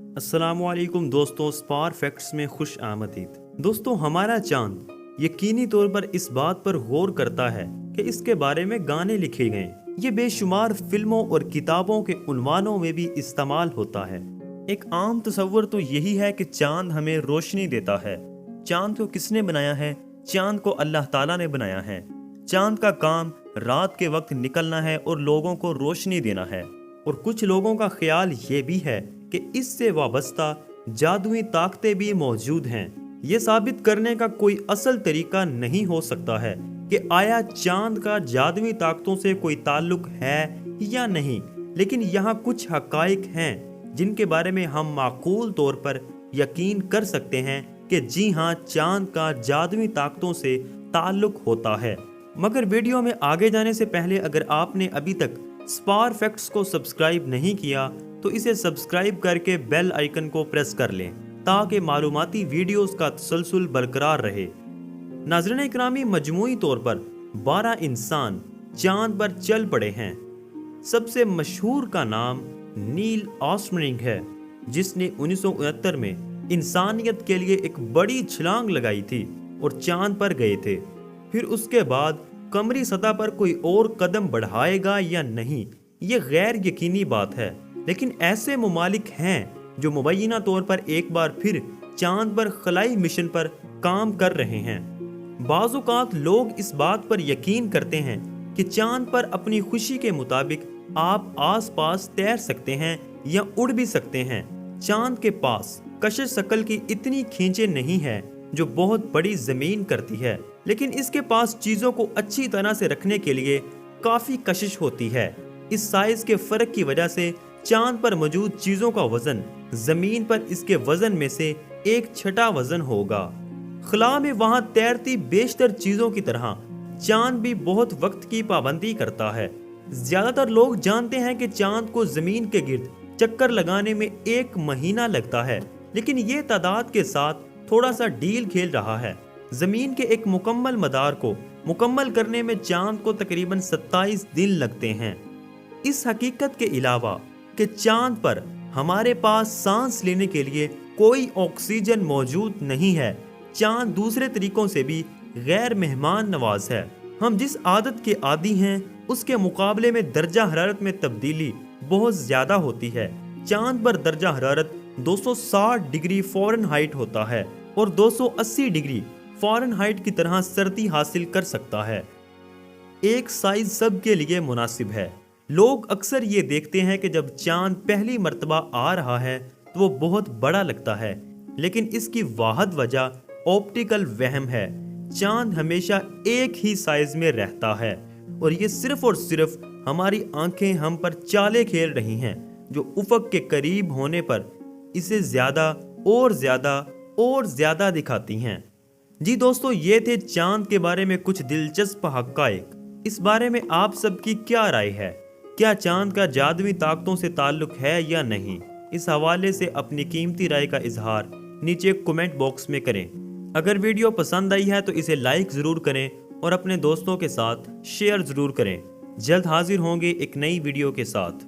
अस्सलामुअलैकुम दोस्तों, spar facts में खुश आमदीद। दोस्तों, हमारा चांद यकीनी तौर पर इस बात पर गौर करता है कि इसके बारे में गाने लिखे गए। ये बेशुमार फिल्मों और किताबों के उन्वानों में भी इस्तेमाल होता है। एक आम तस्वर तो यही है कि चांद हमें रोशनी देता है। चांद को किसने बनाया है? चांद को अल्लाह ताला ने बनाया है। चांद का काम रात के वक्त निकलना है और लोगों को रोशनी देना है। और कुछ लोगों का ख्याल ये भी है कि इससे वाबस्ता जादुई ताकतें भी मौजूद हैं। ये साबित करने का कोई असल तरीका नहीं हो सकता है कि आया चांद का जादुई ताकतों से कोई ताल्लुक है या नहीं, लेकिन यहाँ कुछ हकाइक हैं जिनके बारे में हम माकूल तौर पर यकीन कर सकते हैं कि जी हाँ, चांद का जादुई ताकतों से ताल्लुक होता है। मगर वीडियो में आगे जाने से पहले अगर आपने अभी तक स्पार फैक्ट्स को सब्सक्राइब नहीं किया तो इसे सब्सक्राइब करके बेल आइकन को प्रेस कर लें ताकि मालूमाती वीडियोस का तसलसल बरकरार रहे। नाज़रीन इकरामी, मजमूई तौर पर 12 इंसान चांद पर चल पड़े हैं। सबसे मशहूर का नाम नील आर्मस्ट्रांग है, जिसने 1969 में इंसानियत के लिए एक बड़ी छलांग लगाई थी और चांद पर गए थे। फिर उसके बाद कमरी सतह पर कोई और कदम बढ़ाएगा या नहीं, ये गैर यकीनी बात है। लेकिन ऐसे ममालिक हैं जो मुबैना तौर पर एक बार फिर चांद पर खलाई मिशन पर काम कर रहे हैं। बाज़-औक़ात लोग इस बात पर यकीन करते हैं कि चांद पर अपनी खुशी के मुताबिक आप आस-पास तैर सकते हैं या उड़ भी सकते हैं। चांद के पास कशिश शकल की इतनी खींचे नहीं है जो बहुत बड़ी जमीन करती है, लेकिन इसके पास चीजों को अच्छी तरह से रखने के लिए काफी कशिश होती है। इस साइज के फर्क की वजह से चांद पर मौजूद चीजों का वजन जमीन पर इसके वजन में से 1/6 वजन होगा। खला में वहां तैरती बेशतर चीजों की तरह चांद भी बहुत वक्त की पाबंदी करता है। ज्यादातर लोग जानते हैं कि चांद को जमीन के गिर्द चक्कर लगाने में 1 महीना लगता है, लेकिन ये तादाद के साथ थोड़ा सा डील खेल रहा है। जमीन के एक मुकम्मल मदार को मुकम्मल करने में चांद को तकरीबन 27 दिन लगते हैं। इस हकीकत के अलावा कि चांद पर हमारे पास सांस लेने के लिए कोई ऑक्सीजन मौजूद नहीं है, चांद दूसरे तरीकों से भी गैर मेहमान नवाज है। हम जिस आदत के आदी हैं उसके मुकाबले में दर्जा हरारत में तब्दीली बहुत ज्यादा होती है। चांद पर दर्जा हरारत 260 डिग्री फ़ारेनहाइट होता है और 280 डिग्री फ़ारेनहाइट की तरह सर्दी हासिल कर सकता है। एक साइज सब के लिए मुनासिब है। लोग अक्सर ये देखते हैं कि जब चांद पहली मर्तबा आ रहा है तो वो बहुत बड़ा लगता है, लेकिन इसकी वाहद वजह ऑप्टिकल वहम है। चांद हमेशा एक ही साइज में रहता है और ये सिर्फ और सिर्फ हमारी आंखें हम पर चालें खेल रही हैं, जो उफक के करीब होने पर इसे ज्यादा और ज्यादा दिखाती हैं। जी दोस्तों, ये थे चांद के बारे में कुछ दिलचस्प हक़ाइक़। इस बारे में आप सबकी क्या राय है? क्या चांद का जादुई ताकतों से ताल्लुक है या नहीं? इस हवाले से अपनी कीमती राय का इजहार नीचे कमेंट बॉक्स में करें। अगर वीडियो पसंद आई है तो इसे लाइक ज़रूर करें और अपने दोस्तों के साथ शेयर ज़रूर करें। जल्द हाजिर होंगे एक नई वीडियो के साथ।